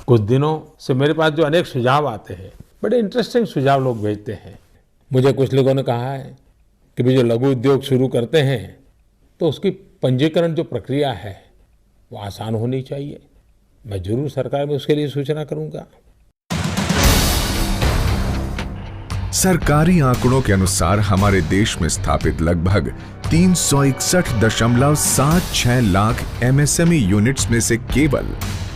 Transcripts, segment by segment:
कुछ दिनों से मेरे पास जो अनेक सुझाव आते हैं, बड़े इंटरेस्टिंग सुझाव लोग भेजते हैं। मुझे कुछ लोगों ने कहा है कि भाई जो लघु उद्योग शुरू करते हैं तो उसकी पंजीकरण जो प्रक्रिया है वो आसान होनी चाहिए। मैं जरूर सरकार में उसके लिए सूचना करूंगा। सरकारी आंकड़ों के अनुसार हमारे देश में स्थापित लगभग 361.76 लाख एमएसएमई यूनिट्स में से केवल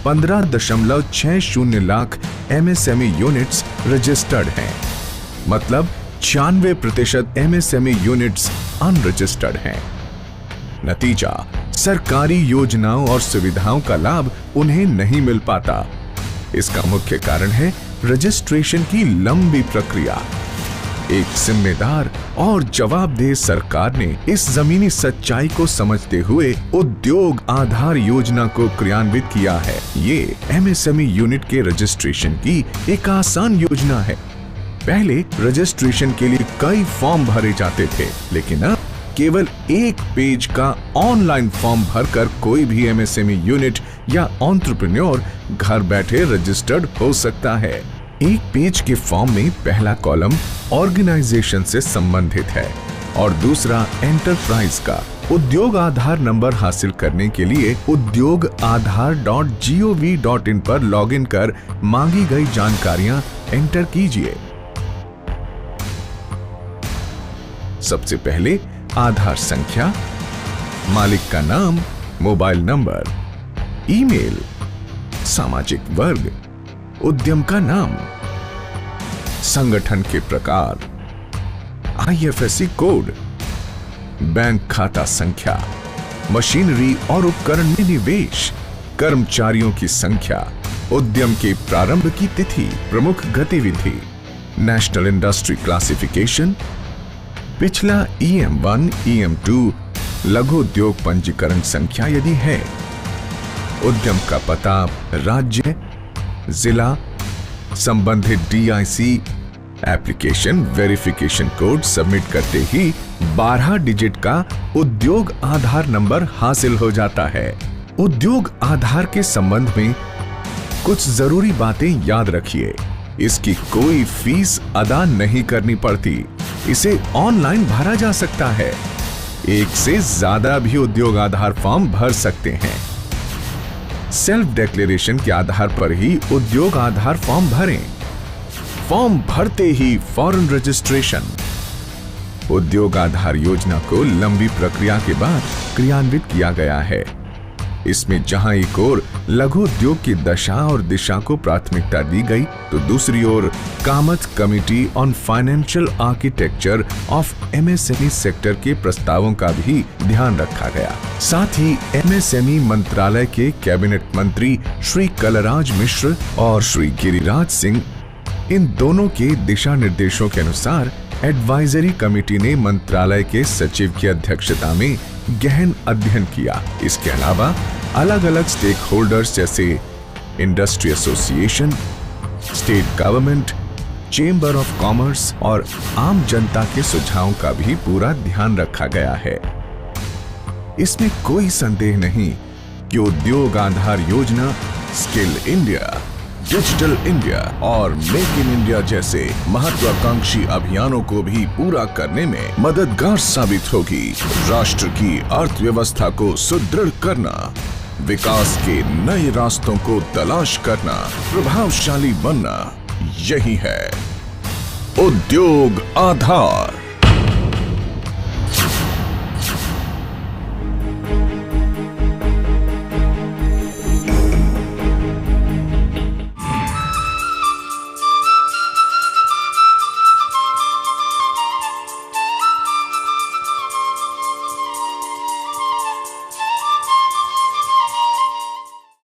15.60 लाख एमएसएमई यूनिट्स रजिस्टर्ड हैं। मतलब 96% एमएसएमई यूनिट्स अनरजिस्टर्ड हैं। नतीजा, सरकारी योजनाओं और सुविधाओं का लाभ उन्हें नहीं मिल पाता। इसका मुख्य कारण है रजिस्ट्रेशन की लंबी प्रक्रिया। एक जिम्मेदार और जवाबदेह सरकार ने इस जमीनी सच्चाई को समझते हुए उद्योग आधार योजना को क्रियान्वित किया है। ये एमएसएमई यूनिट के रजिस्ट्रेशन की एक आसान योजना है। पहले रजिस्ट्रेशन के लिए कई फॉर्म भरे जाते थे, लेकिन अब केवल एक पेज का ऑनलाइन फॉर्म भरकर कोई भी एमएसएमई यूनिट या एंटरप्रेन्योर घर बैठे रजिस्टर्ड हो सकता है। एक पेज के फॉर्म में पहला कॉलम ऑर्गेनाइजेशन से संबंधित है और दूसरा एंटरप्राइज का। उद्योग आधार नंबर हासिल करने के लिए udyogAadhar.gov.in पर लॉगिन कर मांगी गई जानकारियां एंटर कीजिए। सबसे पहले आधार संख्या, मालिक का नाम, मोबाइल नंबर, ईमेल, सामाजिक वर्ग, उद्यम का नाम, संगठन के प्रकार, आईएफएससी कोड, बैंक खाता संख्या, मशीनरी और उपकरण में निवेश, कर्मचारियों की संख्या, उद्यम के प्रारंभ की तिथि, प्रमुख गतिविधि, नेशनल इंडस्ट्री क्लासिफिकेशन, पिछला EM1, EM2, लघु उद्योग पंजीकरण संख्या यदि है, उद्यम का पता, राज्य, जिला, संबंधित DIC, application verification code submit करते ही 12 डिजिट का उद्योग आधार नंबर हासिल हो जाता है। उद्योग आधार के संबंध में कुछ जरूरी बातें याद रखिए। इसकी कोई फीस अदा नहीं करनी पड़ती। इसे ऑनलाइन भरा जा सकता है। एक से ज्यादा भी उद्योग आधार फॉर्म भर सकते हैं। सेल्फ डिक्लेरेशन के आधार पर ही उद्योग आधार फॉर्म भरें। फॉर्म भरते ही फौरन रजिस्ट्रेशन। उद्योग आधार योजना को लंबी प्रक्रिया के बाद क्रियान्वित किया गया है। इसमें जहां एक ओर लघु उद्योग की दशा और दिशा को प्राथमिकता दी गई, तो दूसरी ओर Kamath committee on financial architecture of MSME sector के प्रस्तावों का भी ध्यान रखा गया। साथ ही एमएसएमई मंत्रालय के कैबिनेट मंत्री श्री कलराज मिश्र और श्री गिरिराज सिंह, इन दोनों के दिशा निर्देशों के अनुसार एडवाइजरी कमेटी ने मंत्रालय के सचिव की अध्यक्षता में गहन अध्ययन किया। इसके अलावा अलग अलग स्टेक होल्डर्स जैसे industry association, state government, chamber of commerce और आम जनता के सुझावों का भी पूरा ध्यान रखा गया है। इसमें कोई संदेह नहीं कि उद्योग आधार योजना स्किल इंडिया, डिजिटल इंडिया और मेक इन इंडिया जैसे महत्वाकांक्षी अभियानों को भी पूरा करने में मददगार साबित होगी। राष्ट्र की अर्थव्यवस्था को सुदृढ़ करना, विकास के नए रास्तों को तलाश करना, प्रभावशाली बनना, यही है उद्योग आधार।